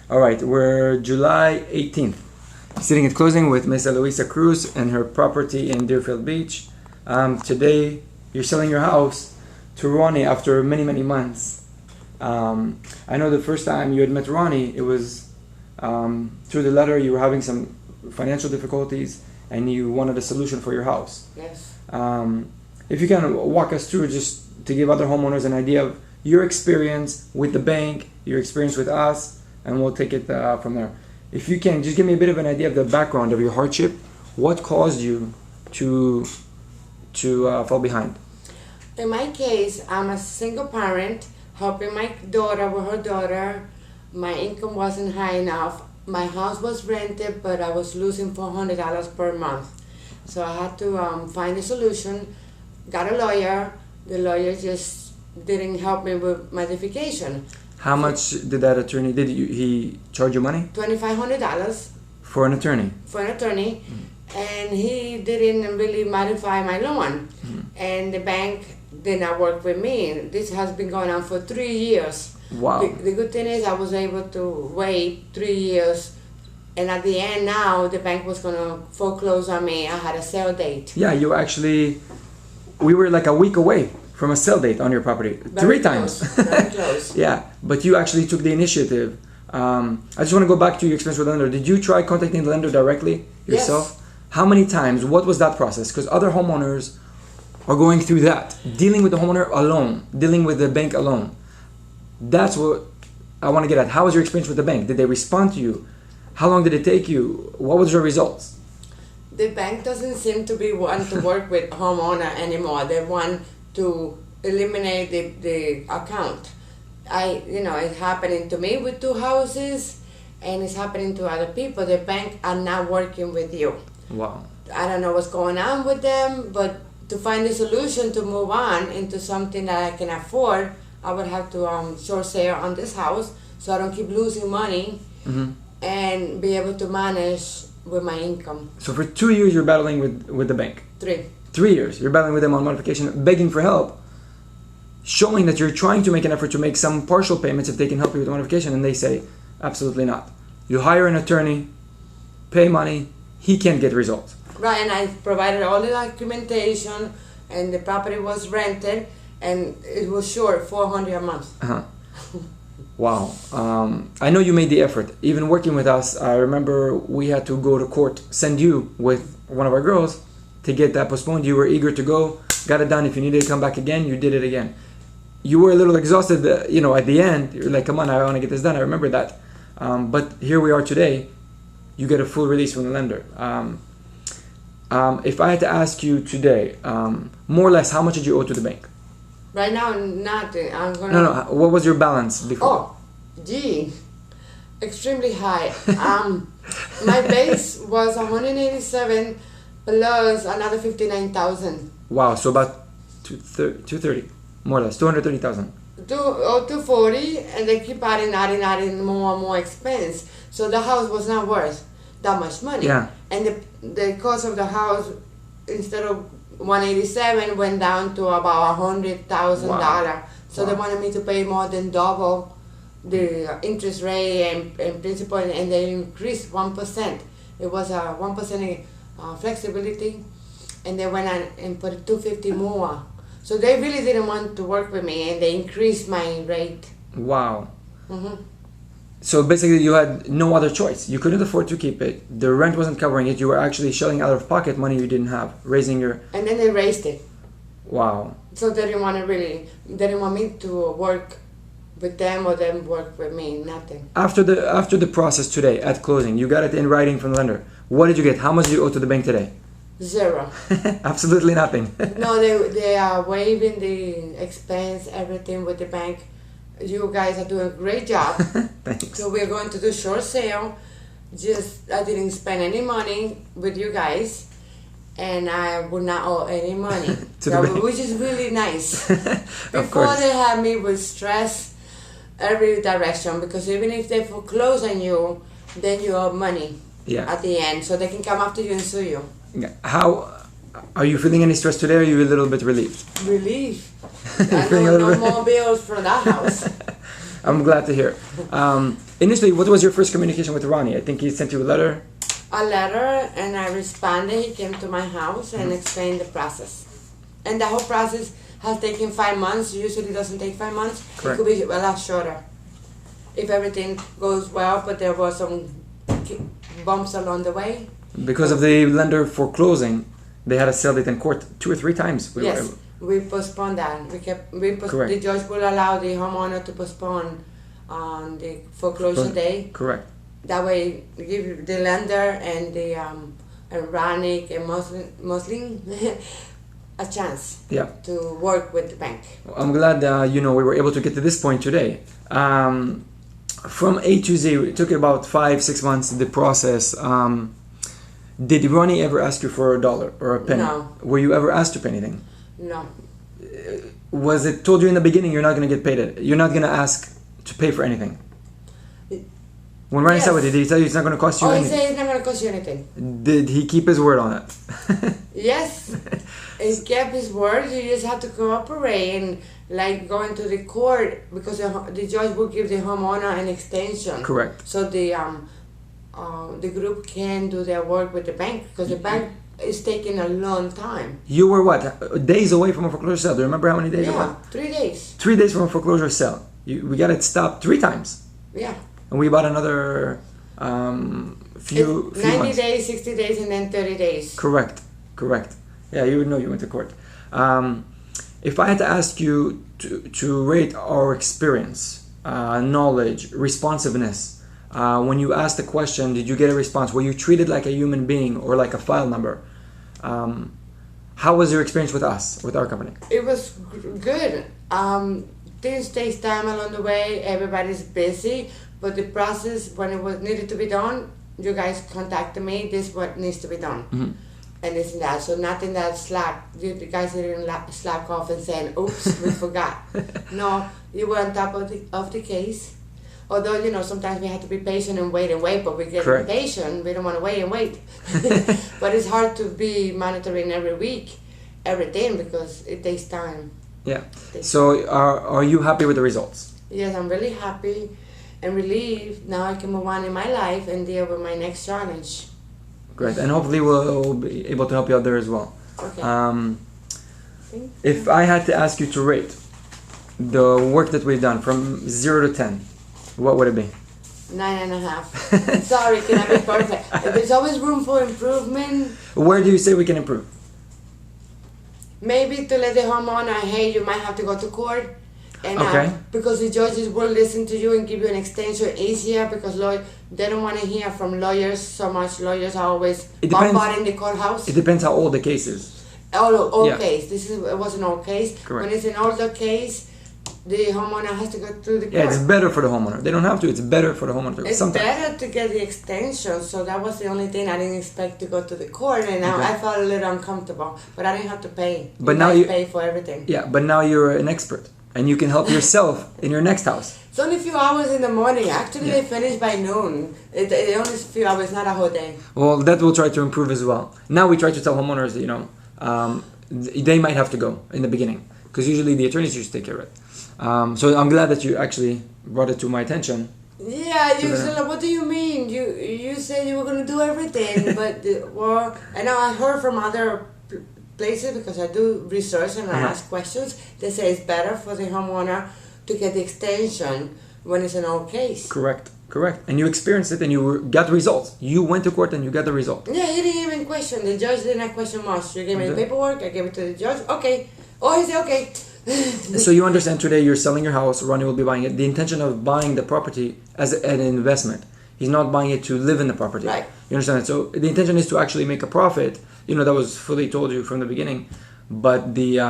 All right, we're July 18th, sitting at closing with Miss Eloisa Cruz and her property in Deerfield Beach. Today, you're selling your house to Ronnie after many, many months. I know the first time you had met Ronnie, it was through the letter. You were having some financial difficulties and you wanted a solution for your house. Yes. If you can walk us through, just to give other homeowners an idea of your experience with the bank, your experience with us, and we'll take it from there. If you can, just give me a bit of an idea of the background of your hardship. What caused you to fall behind? In my case, I'm a single parent, helping my daughter with her daughter. My income wasn't high enough. My house was rented, but I was losing $400 per month. So I had to find a solution. Got a lawyer. The lawyer just didn't help me with modification. How much did that attorney, he charge you money? $2,500 For an attorney? for an attorney. And he didn't really modify my loan. And the bank did not work with me. This has been going on for 3 years. Wow. The good thing is I was able to wait 3 years, and at the end now the bank was gonna foreclose on me. I had a sale date. Yeah, we were like a week away from a sale date on your property. Very 3 times. close, very close. Yeah, but you actually took the initiative. I just want to go back to your experience with the lender. Did you try contacting the lender directly yourself? Yes. How many times? What was that process? Because other homeowners are going through that, dealing with the homeowner alone, dealing with the bank alone. That's what I want to get at. How was your experience with the bank? Did they respond to you? How long did it take you? What was your results? The bank doesn't seem to be one to work with homeowner anymore. They want to eliminate the account. It's happening to me with 2 houses, and it's happening to other people. The bank are not working with you. Wow. I don't know what's going on with them, but to find a solution to move on into something that I can afford, I would have to short sale on this house so I don't keep losing money and be able to manage with my income. So for 2 years you're battling with the bank. 3. 3 years you're battling with them on modification, begging for help, showing that you're trying to make an effort to make some partial payments if they can help you with the modification, and they say absolutely not. You hire an attorney, pay money, he can't get results. Right, and I provided all the documentation, and the property was rented, and it was short $400 a month. Wow. I know you made the effort. Even working with us, I remember we had to go to court, send you with one of our girls to get that postponed. You were eager to go, got it done. If you needed to come back again, you did it again. You were a little exhausted, at the end. You're like, come on, I want to get this done. I remember that. But here we are today. You get a full release from the lender. If I had to ask you today, more or less, how much did you owe to the bank? Right now, nothing. I'm gonna. No. What was your balance before? Oh, gee, extremely high. My base was 187 plus another 59,000. Wow. So about 230, more or less, 230,000. 240, and they keep adding more and more expense. So the house was not worth that much money. Yeah. And the cost of the house, instead of 187, went down to about $100,000. Wow. So they wanted me to pay more than double the interest rate and principal, and they increased 1%. It was a 1% flexibility, and they went on and put 250 more. So they really didn't want to work with me, and they increased my rate. Wow. So basically you had no other choice. You couldn't afford to keep it. The rent wasn't covering it. You were actually shelling out of pocket money you didn't have, raising your... And then they raised it. Wow. So they didn't want me to work with them or them work with me, nothing. After the process today at closing, you got it in writing from the lender. What did you get? How much did you owe to the bank today? 0. Absolutely nothing. No, they are waiving the expense, everything with the bank. You guys are doing a great job. Thanks. So we're going to do short sale. I didn't spend any money with you guys, and I would not owe any money, which is really nice. Before they had me with stress every direction, because even if they foreclose on you, then you owe money at the end, so they can come after you and sue you. How are you feeling any stress today? Or are you a little bit relieved? I know no more bills from that house. I'm glad to hear. Initially, what was your first communication with Ronnie? I think he sent you a letter. A letter, and I responded. He came to my house and explained the process. And the whole process has taken 5 months. Usually doesn't take 5 months. Correct. It could be a lot shorter if everything goes well, but there was some bumps along the way. Because of the lender foreclosing, they had to sell it in court 2 or 3 times. Yes, we postponed that. Correct. The judge will allow the homeowner to postpone on the foreclosure day. Correct. That way, give the lender and the Iranic and Muslim a chance to work with the bank. I'm glad we were able to get to this point today. From A to Z, it took about 5-6 months, the process. Did Ronnie ever ask you for $1 or a penny? No. Were you ever asked to pay anything? No. Was it told you in the beginning you're not going to get paid? You're not going to ask to pay for anything? When Ronnie said, did he tell you it's not going to cost you anything? He said it's not going to cost you anything. Did he keep his word on it? Yes. He kept his word. You just have to cooperate and like go into the court because the judge will give the homeowner an extension. Correct. So the group can do their work with the bank because the bank is taking a long time. You were what? Days away from a foreclosure sale. Do you remember how many days? Yeah, 3 days. 3 days from a foreclosure sale. We got it stopped 3 times. Yeah. And we bought another few 90 months. days, 60 days, and then 30 days. Correct. Yeah, you would know you went to court. If I had to ask you to rate our experience, knowledge, responsiveness, when you asked the question, did you get a response? Were you treated like a human being or like a file number? How was your experience with us, with our company? It was good. Things takes time along the way. Everybody's busy. But the process, when it was needed to be done, you guys contacted me. This is what needs to be done, and this and that. So nothing that slack. The guys didn't slack off and saying, "Oops, we forgot." No, you were on top of the case. Although sometimes we have to be patient and wait, but we get impatient. We don't want to wait and wait. But it's hard to be monitoring every week, everything because it takes time. Yeah. So are you happy with the results? Yes, I'm really happy and relieved. Now I can move on in my life and deal with my next challenge. Great, and hopefully we'll be able to help you out there as well. Okay. If I had to ask you to rate the work that we've done from 0 to 10, what would it be? 9.5. Sorry, cannot be perfect. There's always room for improvement. Where do you say we can improve? Maybe to let the homeowner, hey, you might have to go to court. And because the judges will listen to you and give you an extension easier because they don't want to hear from lawyers so much. Lawyers are always bombarding the courthouse. It depends how old the case is. Old case. It was an old case. Correct. When it's an older case, the homeowner has to go through the court. Yeah, it's better for the homeowner. They don't have to. It's better for the homeowner. It's better to get the extension. So that was the only thing I didn't expect to go to the court, and now I felt a little uncomfortable. But I didn't have to pay. But now you pay for everything. Yeah, but now you're an expert. And you can help yourself in your next house. It's only a few hours in the morning. Actually, they finish by noon. It's only a few hours, not a whole day. Well, that we'll try to improve as well. Now we try to tell homeowners, they might have to go in the beginning. Because usually the attorneys used to take care of it. So I'm glad that you actually brought it to my attention. Yeah, you said, what do you mean? You said you were going to do everything. But, I know I heard from other places because I do research and I ask questions. They say it's better for the homeowner to get the extension when it's an old case. Correct. And you experienced it and you got results. You went to court and you got the result. Yeah, he didn't even question. The judge didn't question much. You gave me the paperwork, I gave it to the judge. Okay. Oh, he said okay. So you understand today you're selling your house, Ronnie will be buying it. The intention of buying the property as an investment. He's not buying it to live in the property. Right. You understand that? So the intention is to actually make a profit. That was fully told you from the beginning. But the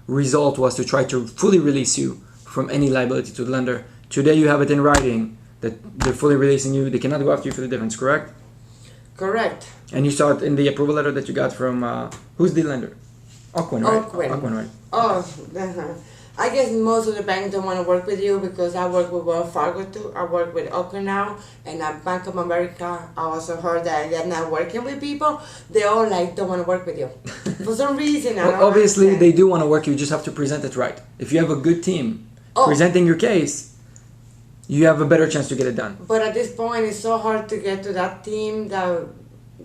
result was to try to fully release you from any liability to the lender. Today you have it in writing that they're fully releasing you. They cannot go after you for the difference, correct? Correct. And you saw it in the approval letter that you got from, who's the lender? Ocwen, right? Ocwen, right? Oh, I guess most of the banks don't want to work with you because I work with Wells Fargo too. I work with Ocwen now, and at Bank of America, I also heard that they're not working with people. They all don't want to work with you for some reason. Obviously, they do want to work. You just have to present it right. If you have a good team presenting your case, you have a better chance to get it done. But at this point, it's so hard to get to that team that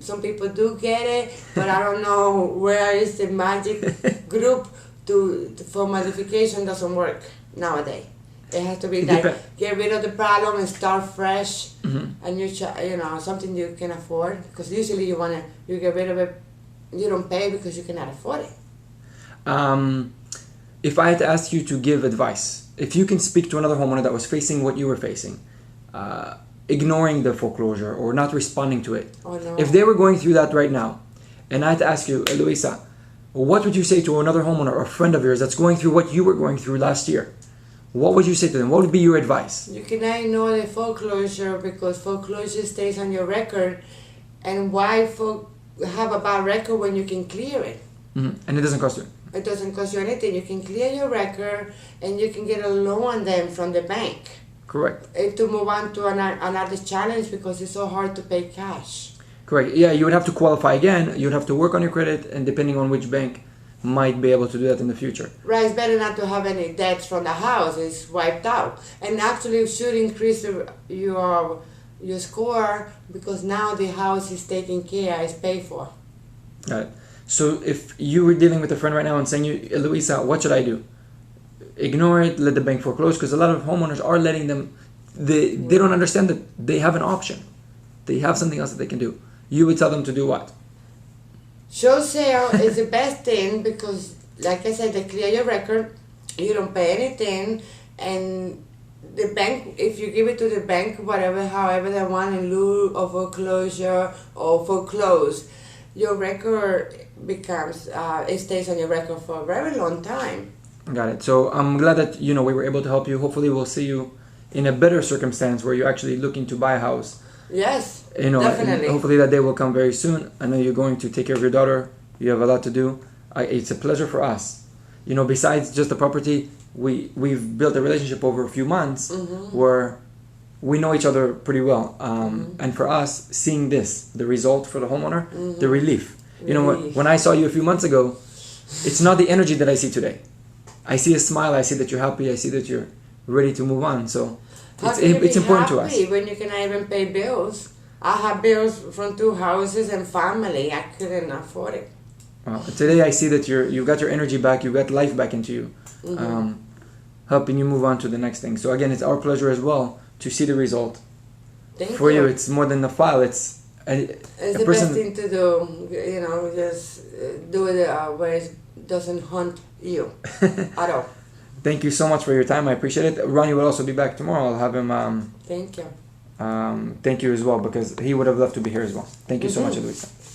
some people do get it, but I don't know where is the magic group for modification doesn't work nowadays. It has to be like get rid of the problem and start fresh, and you know something you can afford, because usually you get rid of it, you don't pay because you cannot afford it. If I had to ask you to give advice, if you can speak to another homeowner that was facing what you were facing, ignoring the foreclosure or not responding to it, if they were going through that right now, and I had to ask you, Eloisa, what would you say to another homeowner or a friend of yours that's going through what you were going through last year? What would you say to them? What would be your advice? You cannot ignore the foreclosure, because foreclosure stays on your record, and why have a bad record when you can clear it? And it doesn't cost you. It doesn't cost you anything. You can clear your record and you can get a loan on them from the bank. Correct. To move on to another challenge, because it's so hard to pay cash. Correct. Yeah, you would have to qualify again. You'd have to work on your credit, and depending on which bank might be able to do that in the future. Right, it's better not to have any debts from the house. It's wiped out. And actually it should increase your score, because now the house is taken care, is paid for. Got it. So if you were dealing with a friend right now and saying, Eloisa, what should I do? Ignore it, let the bank foreclose, because a lot of homeowners are letting them, they don't understand that they have an option. They have something else that they can do. You would tell them to do what? Show sale is the best thing, because like I said, they clear your record, you don't pay anything, and the bank, if you give it to the bank, however they want, in lieu of foreclosure or foreclose, your record becomes, it stays on your record for a very long time. Got it. So I'm glad that, we were able to help you. Hopefully we'll see you in a better circumstance where you're actually looking to buy a house. Yes, definitely. Hopefully that day will come very soon. I know you're going to take care of your daughter. You have a lot to do. It's a pleasure for us. Besides just the property, we've built a relationship over a few months where we know each other pretty well. And for us, seeing the result for the homeowner, the relief. When I saw you a few months ago, it's not the energy that I see today. I see a smile. I see that you're happy. I see that you're ready to move on. So it's important to us. When you cannot even pay bills. I have bills from 2 houses and family. I couldn't afford it. Today I see that you've got your energy back. You've got life back into you, helping you move on to the next thing. So again, it's our pleasure as well to see the result. Thank you. It's more than the file. It's the best thing to do. Just do it where it doesn't haunt you at all. Thank you so much for your time. I appreciate it. Ronnie will also be back tomorrow. I'll have him. Thank you. Thank you as well, because he would have loved to be here as well. Thank you so much, Eloisa.